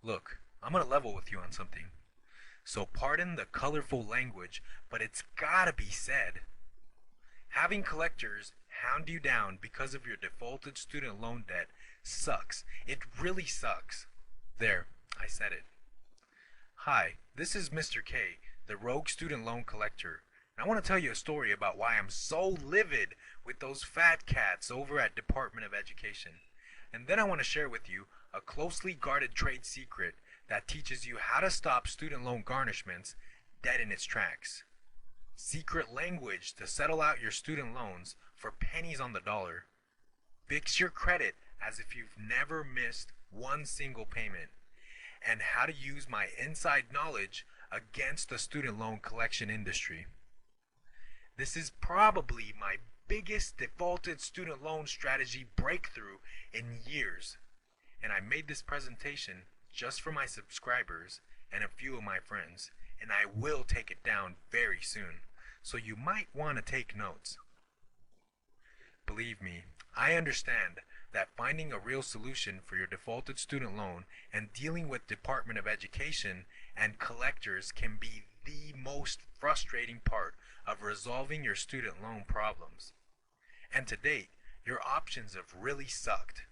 Look, I'm gonna level with you on something. So pardon the colorful language, but it's gotta be said. Having collectors hound you down because of your defaulted student loan debt sucks. It really sucks. There, I said it. Hi, this is Mr. K, the rogue student loan collector. And I want to tell you a story about why I'm so livid with those fat cats over at Department of Education. And then I want to share with you a closely guarded trade secret that teaches you how to stop student loan garnishments dead in its tracks. Secret language to settle out your student loans for pennies on the dollar. Fix your credit as if you've never missed one single payment. And how to use my inside knowledge against the student loan collection industry. This is probably my biggest defaulted student loan strategy breakthrough in years. And I made this presentation just for my subscribers and a few of my friends, and I will take it down very soon. So you might want to take notes. Believe me, I understand that finding a real solution for your defaulted student loan and dealing with Department of Education and collectors can be the most frustrating part of resolving your student loan problems. And to date, your options have really sucked.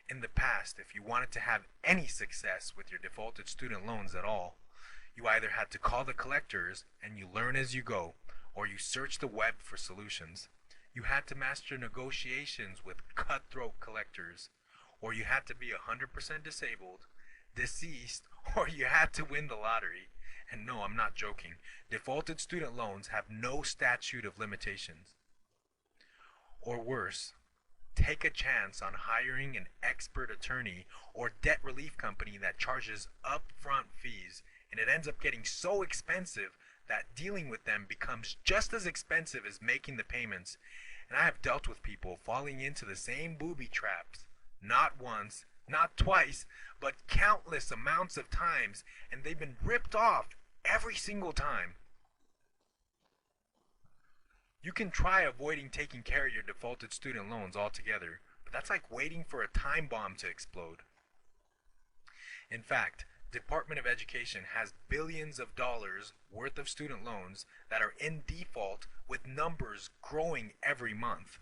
In the past, if you wanted to have any success with your defaulted student loans at all, you either had to call the collectors and you learn as you go, or you search the web for solutions. You had to master negotiations with cutthroat collectors, or you had to be 100% disabled, deceased, or you had to win the lottery. And no, I'm not joking. Defaulted student loans have no statute of limitations. Or worse, take a chance on hiring an expert attorney or debt relief company that charges upfront fees, and it ends up getting so expensive that dealing with them becomes just as expensive as making the payments. And I have dealt with people falling into the same booby traps, not once, not twice, but countless amounts of times, and they've been ripped off every single time. You can try avoiding taking care of your defaulted student loans altogether, but that's like waiting for a time bomb to explode. In fact, Department of Education has billions of dollars worth of student loans that are in default with numbers growing every month.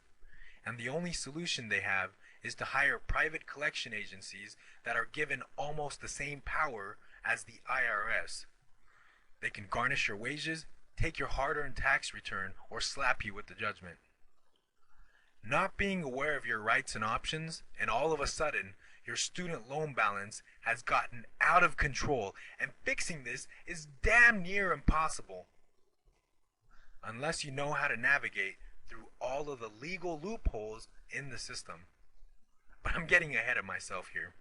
And the only solution they have is to hire private collection agencies that are given almost the same power as the IRS. They can garnish your wages, take your hard-earned tax return, or slap you with the judgment. Not being aware of your rights and options, and all of a sudden, your student loan balance has gotten out of control, and fixing this is damn near impossible. Unless you know how to navigate through all of the legal loopholes in the system. But I'm getting ahead of myself here.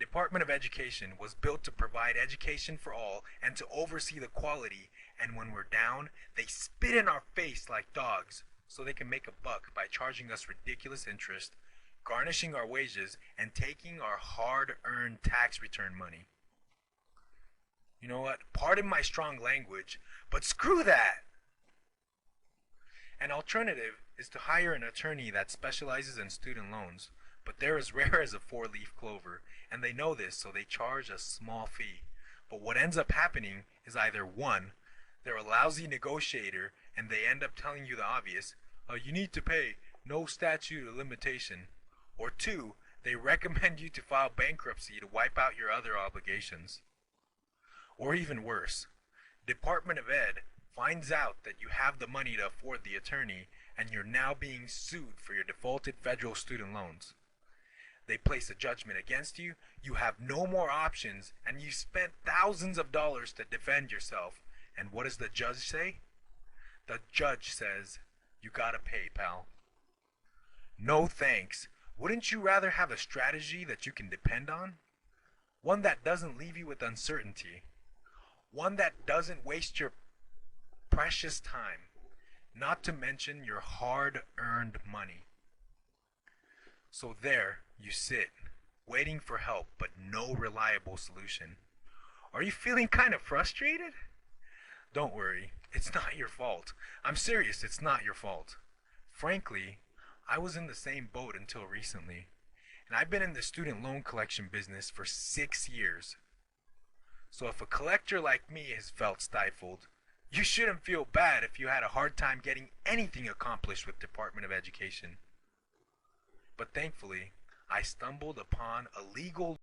Department of Education was built to provide education for all and to oversee the quality, and when we're down, they spit in our face like dogs so they can make a buck by charging us ridiculous interest, garnishing our wages, and taking our hard-earned tax return money. You know what? Pardon my strong language, but screw that! An alternative is to hire an attorney that specializes in student loans, but they're as rare as a four-leaf clover, and they know this, so they charge a small fee. But what ends up happening is either one, they're a lousy negotiator and they end up telling you the obvious, you need to pay, no statute of limitation. Or two, they recommend you to file bankruptcy to wipe out your other obligations. Or even worse, Department of Ed finds out that you have the money to afford the attorney and you're now being sued for your defaulted federal student loans. They place a judgment against you, you have no more options, and you've spent thousands of dollars to defend yourself. And what does the judge say? The judge says, you gotta pay, pal. No thanks. Wouldn't you rather have a strategy that you can depend on? One that doesn't leave you with uncertainty. One that doesn't waste your precious time, not to mention your hard-earned money. So there you sit, waiting for help but no reliable solution. Are you feeling kind of frustrated? Don't worry, it's not your fault. I'm serious, it's not your fault. Frankly, I was in the same boat until recently. And I've been in the student loan collection business for 6 years. So if a collector like me has felt stifled, you shouldn't feel bad if you had a hard time getting anything accomplished with Department of Education. But thankfully, I stumbled upon a legal